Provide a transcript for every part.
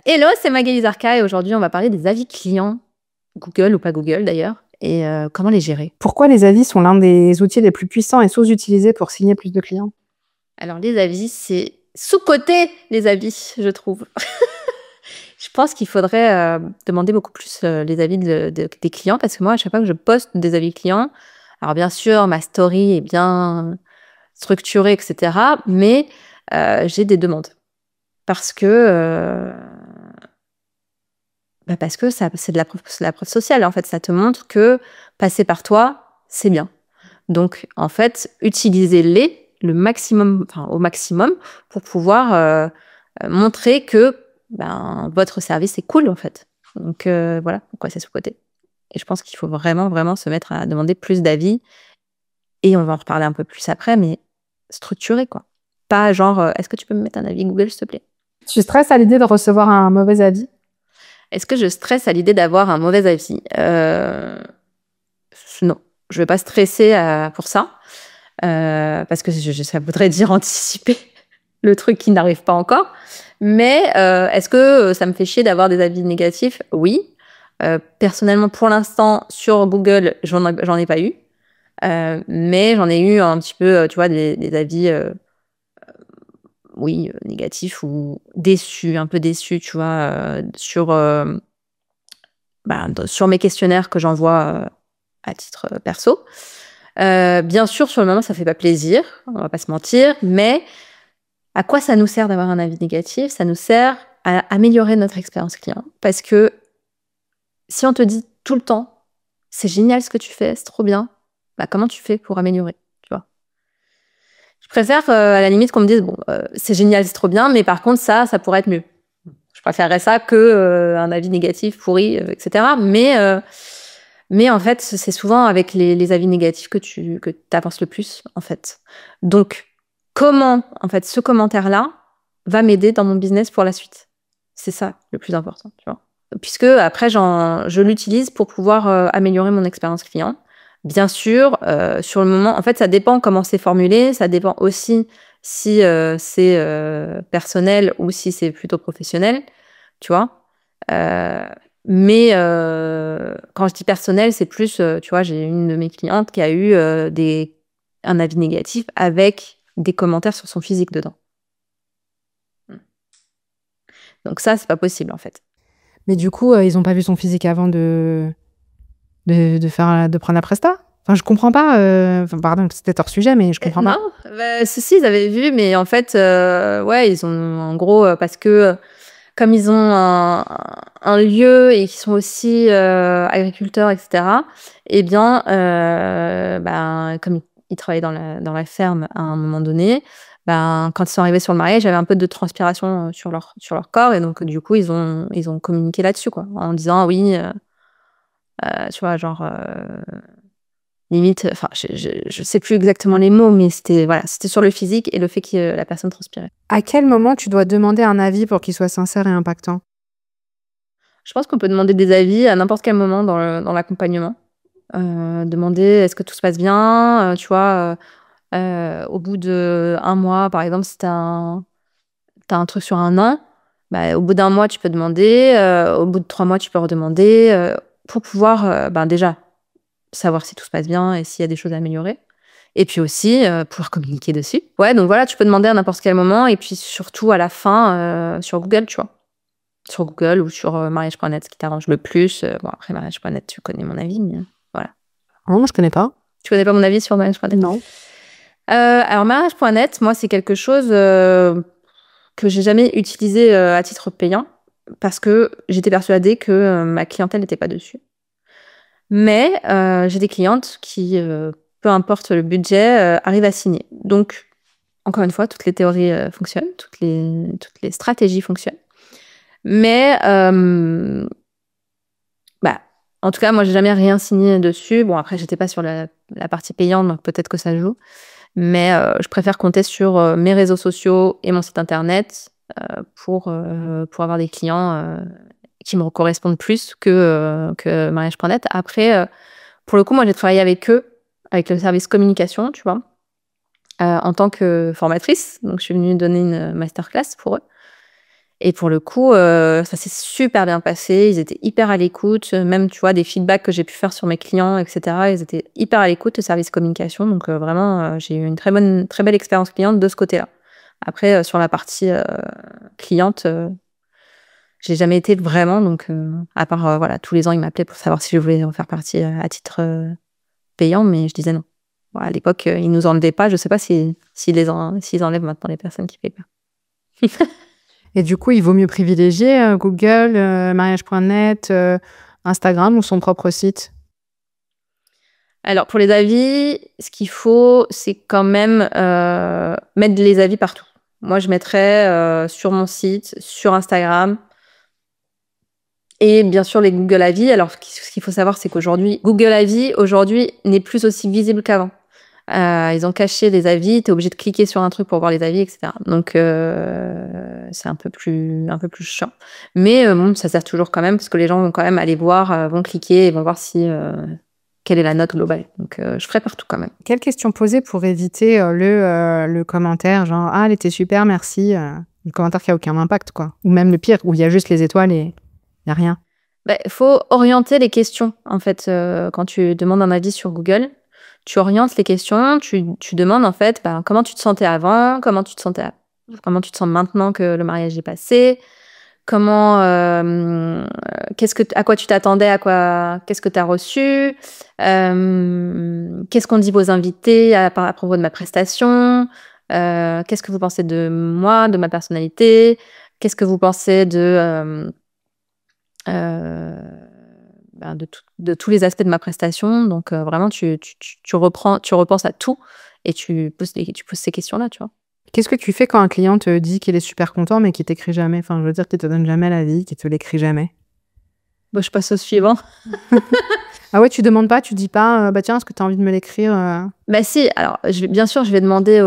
Hello, c'est Magali Zarka et aujourd'hui on va parler des avis clients, Google ou pas Google d'ailleurs, et comment les gérer. Pourquoi les avis sont l'un des outils les plus puissants et sous-utilisés pour signer plus de clients? Alors les avis, c'est sous-coté les avis, je trouve. Je pense qu'il faudrait demander beaucoup plus les avis des clients parce que moi, à chaque fois que je poste des avis clients, alors bien sûr, ma story est bien structurée, etc. Mais j'ai des demandes parce que parce que c'est de la preuve sociale. En fait, ça te montre que passer par toi, c'est bien. Donc, en fait, utilisez-les le maximum, enfin, au maximum pour pouvoir montrer que votre service est cool, en fait. Donc, voilà pourquoi c'est sous-coté. Et je pense qu'il faut vraiment, vraiment se mettre à demander plus d'avis. Et on va en reparler un peu plus après, mais structuré, quoi. Pas genre, est-ce que tu peux me mettre un avis Google, s'il te plaît? Tu stresses à l'idée de recevoir un mauvais avis? Est-ce que je stresse à l'idée d'avoir un mauvais avis? Non, je vais pas stresser pour ça. Parce que ça voudrait dire anticiper le truc qui n'arrive pas encore. Mais est-ce que ça me fait chier d'avoir des avis négatifs? Oui. Personnellement, pour l'instant, sur Google, j'en ai pas eu. Mais j'en ai eu un petit peu, tu vois, des avis, oui, négatifs ou déçus, un peu déçus, tu vois, sur mes questionnaires que j'envoie à titre perso. Bien sûr, sur le moment, ça fait pas plaisir, on va pas se mentir, mais à quoi ça nous sert d'avoir un avis négatif? Ça nous sert à améliorer notre expérience client. Parce que si on te dit tout le temps, c'est génial ce que tu fais, c'est trop bien, comment tu fais pour améliorer, tu vois? Je préfère, à la limite, qu'on me dise, bon, c'est génial, c'est trop bien, mais par contre, ça pourrait être mieux. Je préférerais ça que un avis négatif pourri, etc. Mais en fait, c'est souvent avec les avis négatifs que tu avances le plus, en fait. Donc, comment, en fait, ce commentaire-là va m'aider dans mon business pour la suite? C'est ça le plus important, tu vois. Puisque après, je l'utilise pour pouvoir améliorer mon expérience client. Bien sûr, sur le moment, en fait, ça dépend comment c'est formulé, ça dépend aussi si c'est personnel ou si c'est plutôt professionnel, tu vois. Mais quand je dis personnel, c'est plus, tu vois, j'ai une de mes clientes qui a eu un avis négatif avec des commentaires sur son physique dedans. Donc ça, c'est pas possible en fait. Mais du coup, ils ont pas vu son physique avant de prendre la presta? Enfin, je comprends pas. Pardon, c'était hors sujet, mais je comprends Non, pas. si, ils avaient vu, mais en fait, ouais, ils ont, en gros, parce que comme ils ont un lieu et qu'ils sont aussi agriculteurs, etc., eh bien, comme ils travaillaient dans la ferme à un moment donné, quand ils sont arrivés sur le mariage, il y avait un peu de transpiration sur leur corps, et donc, du coup, ils ont communiqué là-dessus, quoi, en disant, oui, tu vois, genre, limite, enfin, je sais plus exactement les mots, mais c'était sur le physique et le fait que la personne transpirait. À quel moment tu dois demander un avis pour qu'il soit sincère et impactant? Je pense qu'on peut demander des avis à n'importe quel moment dans l'accompagnement. Demander est-ce que tout se passe bien, tu vois, au bout d'un mois, par exemple, si t'as un truc sur un an, au bout d'un mois, tu peux demander, au bout de 3 mois, tu peux redemander, pour pouvoir, déjà savoir si tout se passe bien et s'il y a des choses à améliorer. Et puis aussi, pouvoir communiquer dessus. Ouais, donc voilà, tu peux demander à n'importe quel moment et puis surtout à la fin, sur Google, tu vois? Sur Google ou sur, mariage.net, ce qui t'arrange le plus. Bon, après mariage.net, tu connais mon avis, mais voilà. Non, moi, je connais pas. Tu connais pas mon avis sur mariage.net? Non. Alors mariage.net, moi, c'est quelque chose, que j'ai jamais utilisé, à titre payant parce que j'étais persuadée que, ma clientèle n'était pas dessus. Mais, j'ai des clientes qui, peu importe le budget, arrivent à signer. Donc, encore une fois, toutes les théories, fonctionnent, toutes les stratégies fonctionnent. Mais, en tout cas, moi, j'ai jamais rien signé dessus. Bon, après, j'étais pas sur la partie payante, donc peut-être que ça joue. Mais, je préfère compter sur, mes réseaux sociaux et mon site internet, pour avoir des clients, qui me correspondent plus que mariage.net. Après, pour le coup, moi, j'ai travaillé avec eux, avec le service communication, tu vois, en tant que formatrice. Donc, je suis venue donner une masterclass pour eux. Et pour le coup, ça s'est super bien passé. Ils étaient hyper à l'écoute. Même, tu vois, des feedbacks que j'ai pu faire sur mes clients, etc. Ils étaient hyper à l'écoute, le service communication. Donc, vraiment, j'ai eu une très belle expérience cliente de ce côté-là. Après, sur la partie cliente, j'ai jamais été vraiment. Donc, à part, voilà, tous les ans, ils m'appelaient pour savoir si je voulais en faire partie à titre payant, mais je disais non. Bon, à l'époque, ils nous enlevaient pas. Je sais pas s'ils enlèvent maintenant les personnes qui payent pas. Et du coup, il vaut mieux privilégier Google, mariage.net, Instagram ou son propre site? Alors, pour les avis, ce qu'il faut, c'est quand même mettre les avis partout. Moi, je mettrais sur mon site, sur Instagram et bien sûr les Google Avis. Alors, ce qu'il faut savoir, c'est qu'aujourd'hui, Google Avis, aujourd'hui, n'est plus aussi visible qu'avant. Ils ont caché les avis, tu es obligé de cliquer sur un truc pour voir les avis, etc. Donc, c'est un peu plus chiant. Mais bon, ça sert toujours quand même parce que les gens vont quand même aller voir, vont cliquer et vont voir si... quelle est la note globale. Donc, je ferai partout quand même. Quelle question poser pour éviter le commentaire genre « Ah, elle était super, merci ». Le commentaire qui a aucun impact, quoi. Ou même le pire, où il y a juste les étoiles et il n'y a rien. Il faut orienter les questions, en fait. Quand tu demandes un avis sur Google, tu orientes les questions, tu demandes, en fait, comment tu te sentais avant, comment tu te sens maintenant que le mariage est passé, comment, à quoi tu t'attendais, qu'est-ce que tu as reçu, qu'est-ce qu'on dit vos invités à propos de ma prestation, qu'est-ce que vous pensez de moi, de ma personnalité, qu'est-ce que vous pensez de tous les aspects de ma prestation. Donc, vraiment, tu repenses à tout et tu poses ces questions-là, tu vois. Qu'est-ce que tu fais quand un client te dit qu'il est super content, mais qu'il t'écrit jamais? Enfin, je veux dire, qu'il te donne jamais l'avis, qu'il te l'écrit jamais. Je passe au suivant. Ah ouais, tu demandes pas, tu dis pas, tiens, est-ce que tu as envie de me l'écrire? Si, alors, bien sûr, je vais demander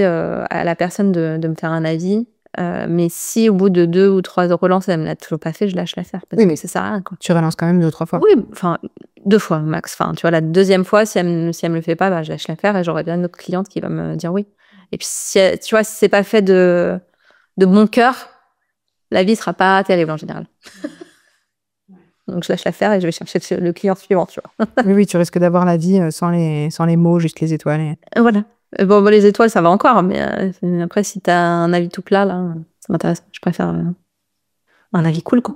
à la personne de me faire un avis. Mais si au bout de 2 ou 3 relances, elle me l'a toujours pas fait, je lâche l'affaire parce que ça sert à rien, quoi. Tu relances quand même 2 ou 3 fois. Oui, enfin 2 fois max. Enfin, tu vois, la deuxième fois, si elle me le fait pas, je lâche l'affaire et j'aurai bien une autre cliente qui va me dire oui. Et puis si tu vois, si c'est pas fait de bon cœur, la vie sera pas terrible en général. Donc je lâche l'affaire et je vais chercher le client suivant, tu vois. Oui, tu risques d'avoir l'avis sans les mots, juste les étoiles. Voilà. Bon, les étoiles, ça va encore, mais après, si t'as un avis tout plat, là, ça m'intéresse. Je préfère un avis cool, quoi.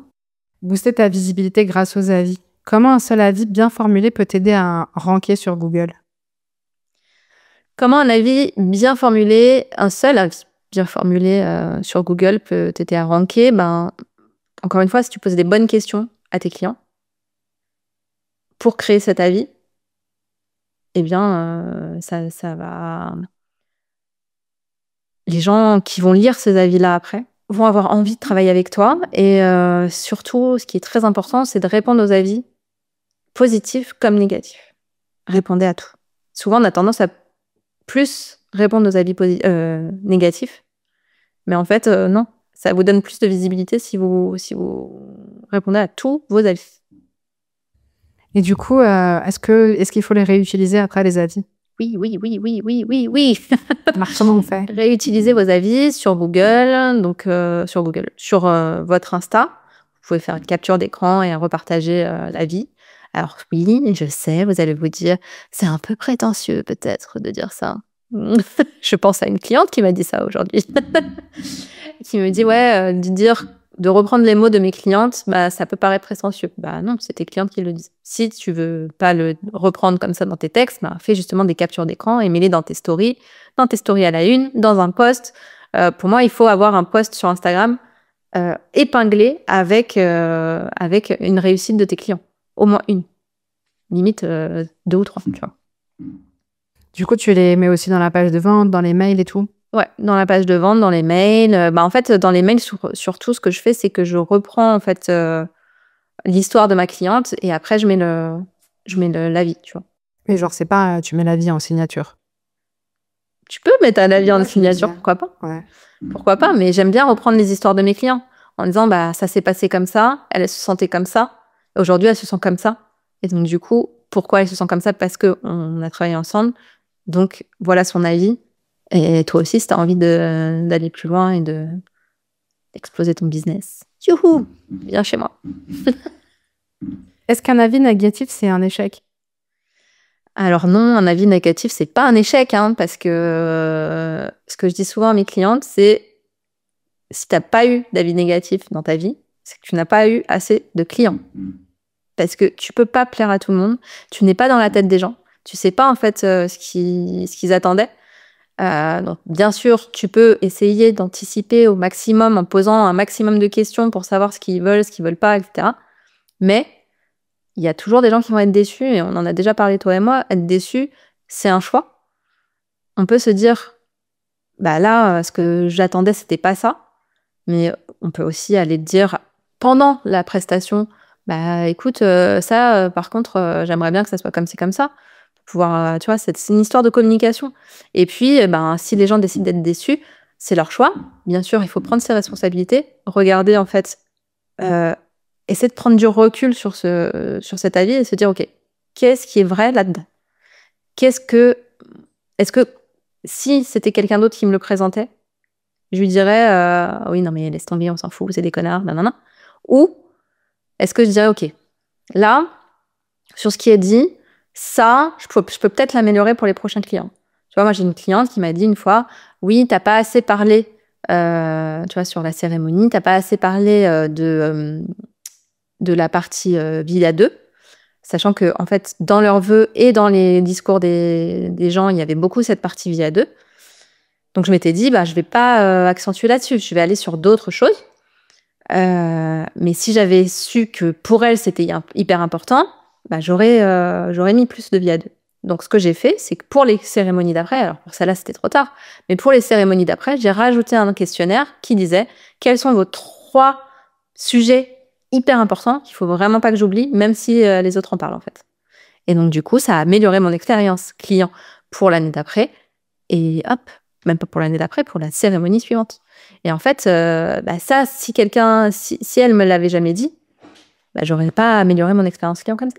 Booster ta visibilité grâce aux avis. Comment un seul avis bien formulé peut t'aider à ranker sur Google? Comment un avis bien formulé, un seul avis bien formulé sur Google peut t'aider à ranker? Encore une fois, si tu poses des bonnes questions à tes clients pour créer cet avis, eh bien, ça va... Les gens qui vont lire ces avis-là après vont avoir envie de travailler avec toi. Et surtout, ce qui est très important, c'est de répondre aux avis positifs comme négatifs. Répondez à tout. Souvent, on a tendance à plus répondre aux avis négatifs. Mais en fait, non. Ça vous donne plus de visibilité si vous répondez à tous vos avis. Et du coup, est-ce qu'il faut les réutiliser après les avis? Oui. Comment on fait? Réutilisez vos avis sur Google, sur votre Insta. Vous pouvez faire une capture d'écran et repartager l'avis. Alors oui, je sais, vous allez vous dire, c'est un peu prétentieux peut-être de dire ça. Je pense à une cliente qui m'a dit ça aujourd'hui. Qui me dit, ouais, de reprendre les mots de mes clientes, ça peut paraître prétentieux. Non, c'est tes clientes qui le disent. Si tu veux pas le reprendre comme ça dans tes textes, fais justement des captures d'écran et mets-les dans tes stories à la une, dans un post. Pour moi, il faut avoir un post sur Instagram épinglé avec une réussite de tes clients. Au moins une. Limite 2 ou 3, tu vois. Du coup, tu les mets aussi dans la page de vente, dans les mails et tout? Ouais, dans la page de vente, dans les mails. En fait, dans les mails, surtout, ce que je fais, c'est que je reprends en fait l'histoire de ma cliente et après, je mets l'avis, tu vois. Mais genre, c'est pas tu mets l'avis en signature. Tu peux mettre un avis en signature, pourquoi pas? Ouais. Pourquoi pas? Mais j'aime bien reprendre les histoires de mes clients en disant, ça s'est passé comme ça, elle se sentait comme ça, aujourd'hui, elle se sent comme ça. Et donc, du coup, pourquoi elle se sent comme ça? Parce qu'on a travaillé ensemble. Donc, voilà son avis. Et toi aussi, si tu as envie d'aller plus loin et d'exploser ton business. Youhou, viens chez moi. Est-ce qu'un avis négatif, c'est un échec? Alors non, un avis négatif, c'est pas un échec, hein, parce que ce que je dis souvent à mes clientes, c'est si tu n'as pas eu d'avis négatif dans ta vie, c'est que tu n'as pas eu assez de clients. Parce que tu peux pas plaire à tout le monde, tu n'es pas dans la tête des gens, tu sais pas en fait ce qu'ils attendaient. Donc bien sûr, tu peux essayer d'anticiper au maximum en posant un maximum de questions pour savoir ce qu'ils veulent pas, etc. Mais il y a toujours des gens qui vont être déçus, et on en a déjà parlé toi et moi, être déçu, c'est un choix. On peut se dire, bah là, ce que j'attendais, c'était pas ça. Mais on peut aussi aller dire pendant la prestation, bah écoute, par contre, j'aimerais bien que ça soit comme ci, comme ça. Pour pouvoir, tu vois, c'est une histoire de communication. Et puis, ben, si les gens décident d'être déçus, c'est leur choix. Bien sûr, il faut prendre ses responsabilités, regarder en fait, essayer de prendre du recul sur cet avis et se dire, ok, qu'est-ce qui est vrai là-dedans? Est-ce que si c'était quelqu'un d'autre qui me le présentait, je lui dirais, oui, non, mais laisse tomber, on s'en fout, c'est des connards, nanana. Ou est-ce que je dirais, ok, là, sur ce qui est dit, ça, je peux peut-être l'améliorer pour les prochains clients. Tu vois, moi, j'ai une cliente qui m'a dit une fois, oui, t'as pas assez parlé, tu vois, sur la cérémonie, t'as pas assez parlé de la partie vie à deux, sachant que, en fait, dans leurs vœux et dans les discours des gens, il y avait beaucoup cette partie vie à deux. Donc, je m'étais dit, bah, je vais pas accentuer là-dessus, je vais aller sur d'autres choses. Mais si j'avais su que pour elle, c'était hyper important, bah, j'aurais mis plus de vie à deux. Donc, ce que j'ai fait, c'est que pour les cérémonies d'après, alors pour celle-là, c'était trop tard, mais pour les cérémonies d'après, j'ai rajouté un questionnaire qui disait quels sont vos 3 sujets hyper importants qu'il faut vraiment pas que j'oublie, même si les autres en parlent, en fait. Et donc, du coup, ça a amélioré mon expérience client pour l'année d'après. Et hop, même pas pour l'année d'après, pour la cérémonie suivante. Et en fait, bah ça, si elle me l'avait jamais dit, bah, j'aurais pas amélioré mon expérience client comme ça.